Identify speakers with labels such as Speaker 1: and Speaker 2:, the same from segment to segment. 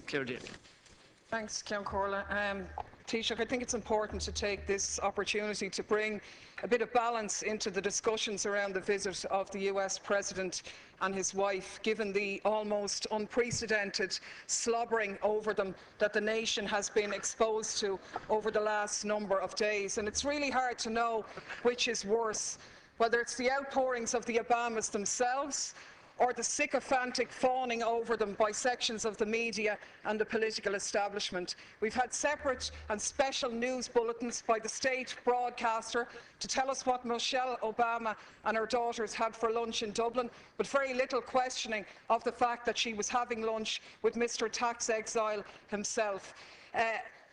Speaker 1: Clare Daly.
Speaker 2: Thanks, Ceann Comhairle. Taoiseach, I think it's important to take this opportunity to bring a bit of balance into the discussions around the visit of the US President and his wife, given the almost unprecedented slobbering over them that the nation has been exposed to over the last number of days. And it's really hard to know which is worse, whether it's the outpourings of the Obamas themselves or the sycophantic fawning over them by sections of the media and the political establishment. We've had separate and special news bulletins by the state broadcaster to tell us what Michelle Obama and her daughters had for lunch in Dublin, but very little questioning of the fact that she was having lunch with Mr. Tax Exile himself.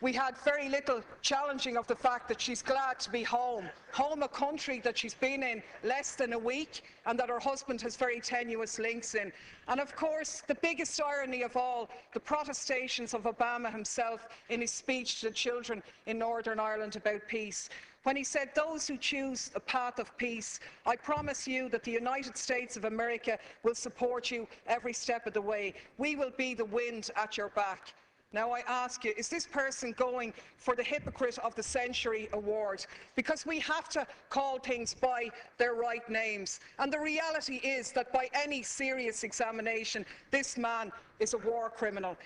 Speaker 2: We had very little challenging of the fact that she's glad to be home, a country that she's been in less than a week and that her husband has very tenuous links in. And of course, the biggest irony of all, the protestations of Obama himself in his speech to the children in Northern Ireland about peace, when he said, "Those who choose a path of peace, I promise you that the United States of America will support you every step of the way. We will be the wind at your back." Now I ask you, is this person going for the Hypocrite of the Century award? Because we have to call things by their right names. And the reality is that by any serious examination, this man is a war criminal.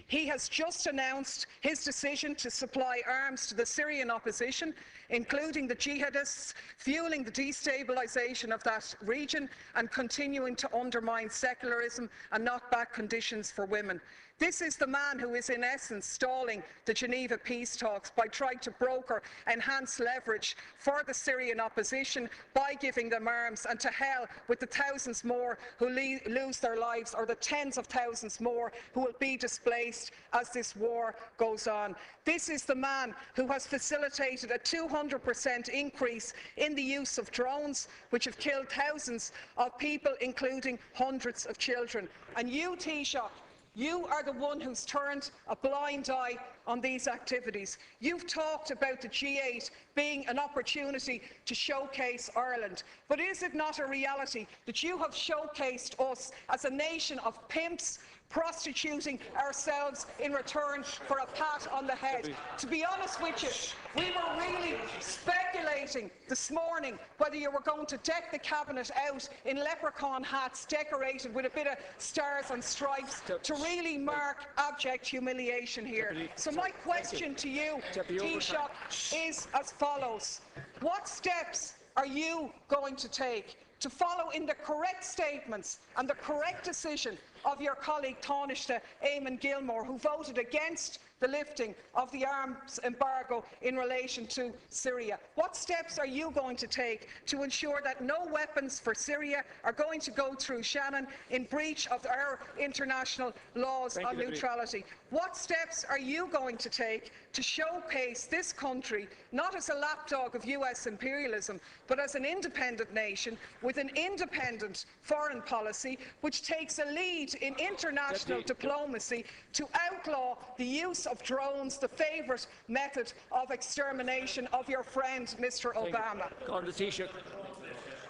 Speaker 2: He has just announced his decision to supply arms to the Syrian opposition, including the jihadists, fueling the destabilisation of that region and continuing to undermine secularism and knock back conditions for women. This is the man who is in essence stalling the Geneva peace talks by trying to broker enhanced leverage for the Syrian opposition by giving them arms, and to hell with the thousands more who lose their lives, or the tens of thousands more who will be displaced as this war goes on. This is the man who has facilitated a 200% increase in the use of drones, which have killed thousands of people, including hundreds of children. And you, Taoiseach, you are the one who's turned a blind eye on these activities. You've talked about the G8 being an opportunity to showcase Ireland. But is it not a reality that you have showcased us as a nation of pimps, prostituting ourselves in return for a pat on the head? To be honest with you, we were really speculating this morning whether you were going to deck the cabinet out in leprechaun hats decorated with a bit of stars and stripes to really mark abject humiliation here. So my question to you, Taoiseach, is as follows. What steps are you going to take to follow in the correct statements and the correct decision of your colleague Taoiseach Eamon Gilmore, who voted against the lifting of the arms embargo in relation to Syria? What steps are you going to take to ensure that no weapons for Syria are going to go through Shannon in breach of our international laws on neutrality? What steps are you going to take to showcase this country not as a lapdog of US imperialism, but as an independent nation with an independent foreign policy which takes a lead in international diplomacy to outlaw the use of drones, the favourite method of extermination of your friend Mr. Obama?
Speaker 1: On the Taoiseach.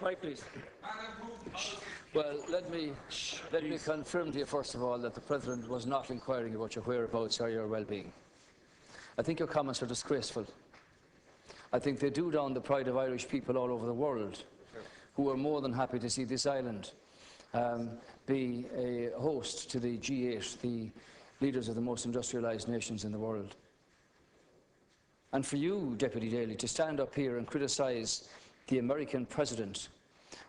Speaker 1: Right, please.
Speaker 3: Well, let me confirm to you first of all that the President was not inquiring about your whereabouts or your well-being. I think your comments are disgraceful. I think they do down the pride of Irish people all over the world, who are more than happy to see this island be a host to the G8, the leaders of the most industrialised nations in the world. And for you, Deputy Daly, to stand up here and criticise the American President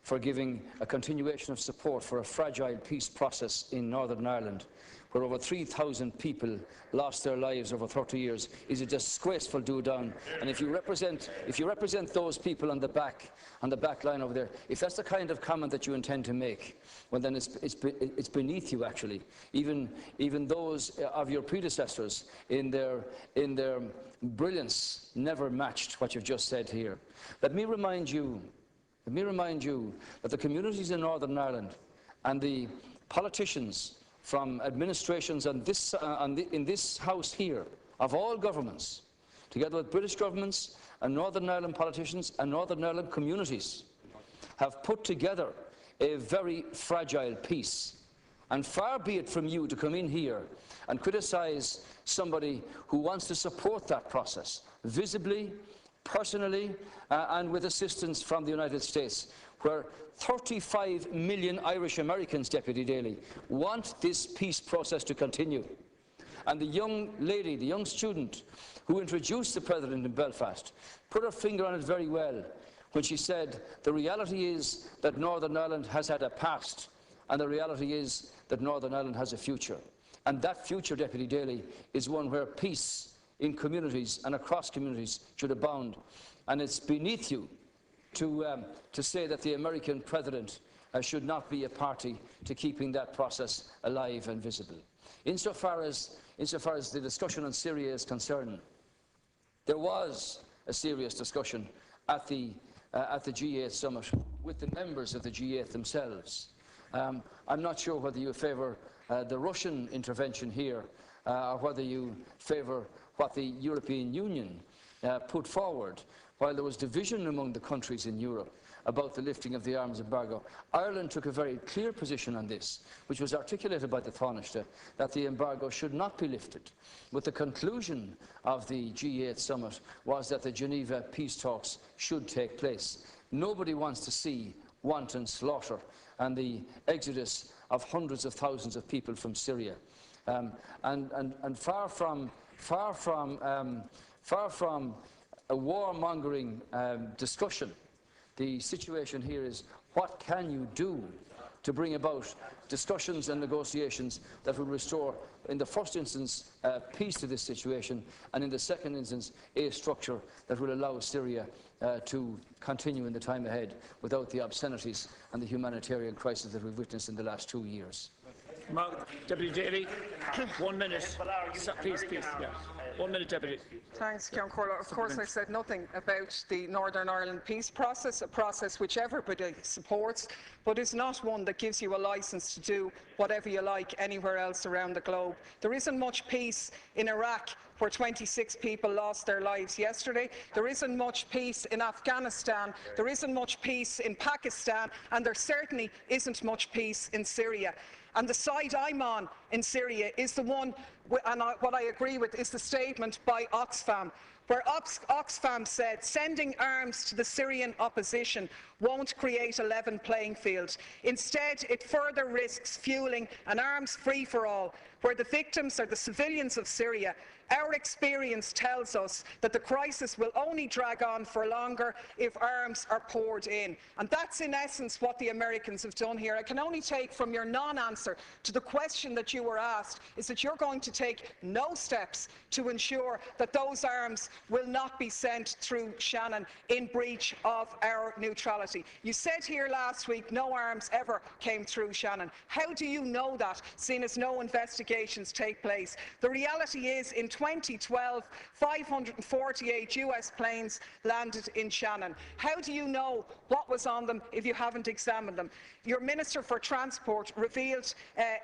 Speaker 3: for giving a continuation of support for a fragile peace process in Northern Ireland, where over 3,000 people lost their lives over 30 years, is a disgraceful do-down. And if you represent those people on the back line over there, if that's the kind of comment that you intend to make, well then it's beneath you actually. Even those of your predecessors in their brilliance never matched what you've just said here. Let me remind you that the communities in Northern Ireland and the politicians from administrations in this House here, of all governments, together with British governments and Northern Ireland politicians and Northern Ireland communities, have put together a very fragile peace. And far be it from you to come in here and criticise somebody who wants to support that process, visibly, personally, and with assistance from the United States, where 35 million Irish Americans, Deputy Daly, want this peace process to continue. And the young lady, the young student who introduced the President in Belfast, put her finger on it very well when she said, the reality is that Northern Ireland has had a past, and the reality is that Northern Ireland has a future. And that future, Deputy Daly, is one where peace in communities and across communities should abound. And it's beneath you to say that the American President should not be a party to keeping that process alive and visible. Insofar as the discussion on Syria is concerned, there was a serious discussion at the G8 summit with the members of the G8 themselves. I'm not sure whether you favour the Russian intervention here or whether you favour what the European Union put forward while there was division among the countries in Europe about the lifting of the arms embargo. Ireland took a very clear position on this, which was articulated by the Taoiseach, that the embargo should not be lifted. But the conclusion of the G8 summit was that the Geneva peace talks should take place. Nobody wants to see wanton slaughter and the exodus of hundreds of thousands of people from Syria. And far from a warmongering discussion, the situation here is, what can you do to bring about discussions and negotiations that will restore, in the first instance, peace to this situation, and in the second instance, a structure that will allow Syria to continue in the time ahead without the obscenities and the humanitarian crisis that we've witnessed in the last 2 years.
Speaker 1: Deputy Daly, 1 minute. Please, yeah. 1 minute, Deputy.
Speaker 2: Thanks, Ceann Comhairle. Of course, I said nothing about the Northern Ireland peace process, a process which everybody supports, but is not one that gives you a licence to do whatever you like anywhere else around the globe. There isn't much peace in Iraq, where 26 people lost their lives yesterday. There isn't much peace in Afghanistan. There isn't much peace in Pakistan. And there certainly isn't much peace in Syria. And the side I'm on in Syria is the one, and what I agree with is the statement by Oxfam, where Oxfam said sending arms to the Syrian opposition won't create a level playing field. Instead, it further risks fueling an arms free-for-all, where the victims are the civilians of Syria. Our experience tells us that the crisis will only drag on for longer if arms are poured in. And that's in essence what the Americans have done here. I can only take from your non-answer to the question that you were asked is that you're going to take no steps to ensure that those arms will not be sent through Shannon in breach of our neutrality. You said here last week no arms ever came through Shannon. How do you know that, seeing as no investigations take place? The reality is, in 2012, 548 US planes landed in Shannon. How do you know what was on them if you haven't examined them? Your Minister for Transport revealed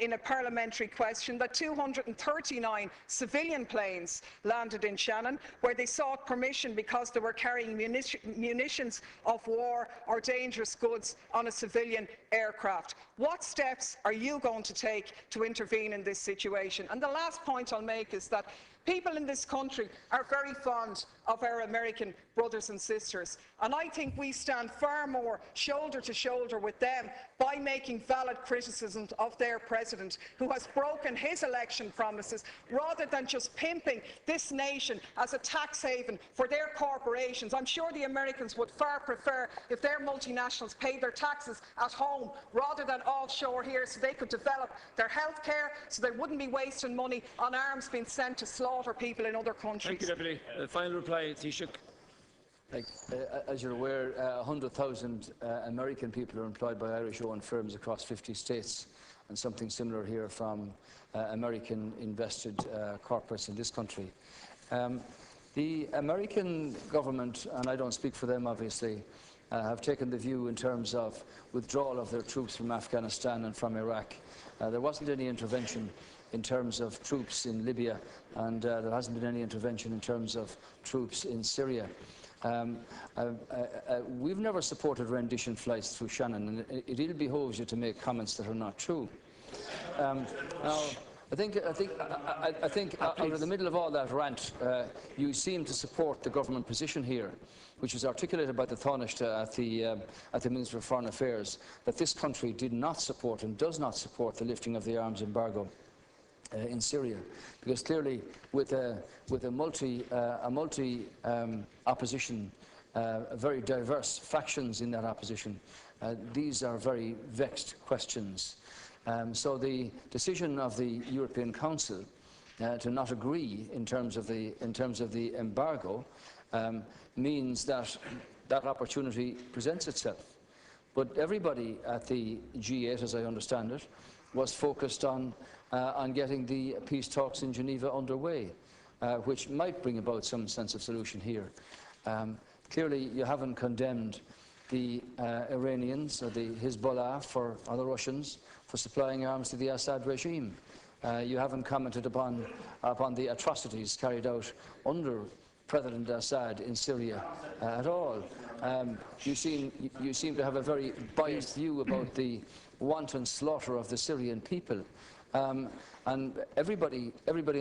Speaker 2: in a parliamentary question that 239 civilian planes landed in Shannon, where they sought permission because they were carrying munitions of war or dangerous goods on a civilian aircraft. What steps are you going to take to intervene in this situation? And the last point I'll make is that people in this country are very fond of our American brothers and sisters, and I think we stand far more shoulder to shoulder with them by making valid criticisms of their president, who has broken his election promises, rather than just pimping this nation as a tax haven for their corporations. I'm sure the Americans would far prefer if their multinationals paid their taxes at home rather than offshore here, so they could develop their health care, so they wouldn't be wasting money on arms being sent to slaughter people in other countries.
Speaker 1: Thank you, Deputy. Final reply, Taoiseach.
Speaker 3: As you're aware, 100,000 American people are employed by Irish-owned firms across 50 states, and something similar here from American-invested corporates in this country. The American government, and I don't speak for them obviously, have taken the view in terms of withdrawal of their troops from Afghanistan and from Iraq. There wasn't any intervention in terms of troops in Libya, and there hasn't been any intervention in terms of troops in Syria. We've never supported rendition flights through Shannon, and it ill behoves you to make comments that are not true. Now, I think out of the middle of all that rant, you seem to support the government position here, which was articulated by the Taoiseach at the Minister of Foreign Affairs, that this country did not support and does not support the lifting of the arms embargo in Syria, because clearly with a multi opposition, very diverse factions in that opposition, these are very vexed questions. So the decision of the European Council to not agree in terms of the embargo means that that opportunity presents itself. But everybody at the G8, as I understand it, was focused on getting the peace talks in Geneva underway, which might bring about some sense of solution here. Clearly, you haven't condemned the Iranians or the Hezbollah or the Russians for supplying arms to the Assad regime. You haven't commented upon the atrocities carried out under President Assad in Syria at all. You seem to have a very biased view about the wanton slaughter of the Syrian people. And everybody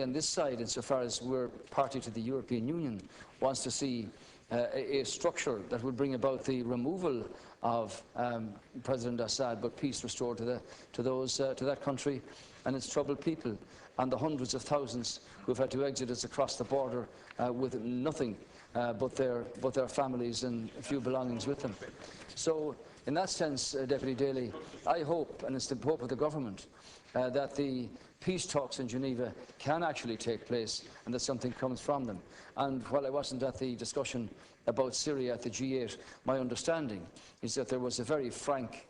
Speaker 3: on this side, insofar as we're party to the European Union, wants to see a structure that would bring about the removal of President Assad, but peace restored to that country and its troubled people, and the hundreds of thousands who have had to exit us across the border with nothing but their families and a few belongings with them. So, in that sense, Deputy Daly, I hope, and it's the hope of the government, that the peace talks in Geneva can actually take place and that something comes from them. And while I wasn't at the discussion about Syria at the G8, my understanding is that there was a very frank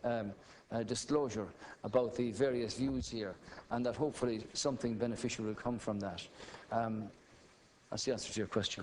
Speaker 3: disclosure about the various views here, and that hopefully something beneficial will come from that. That's the answer to your question.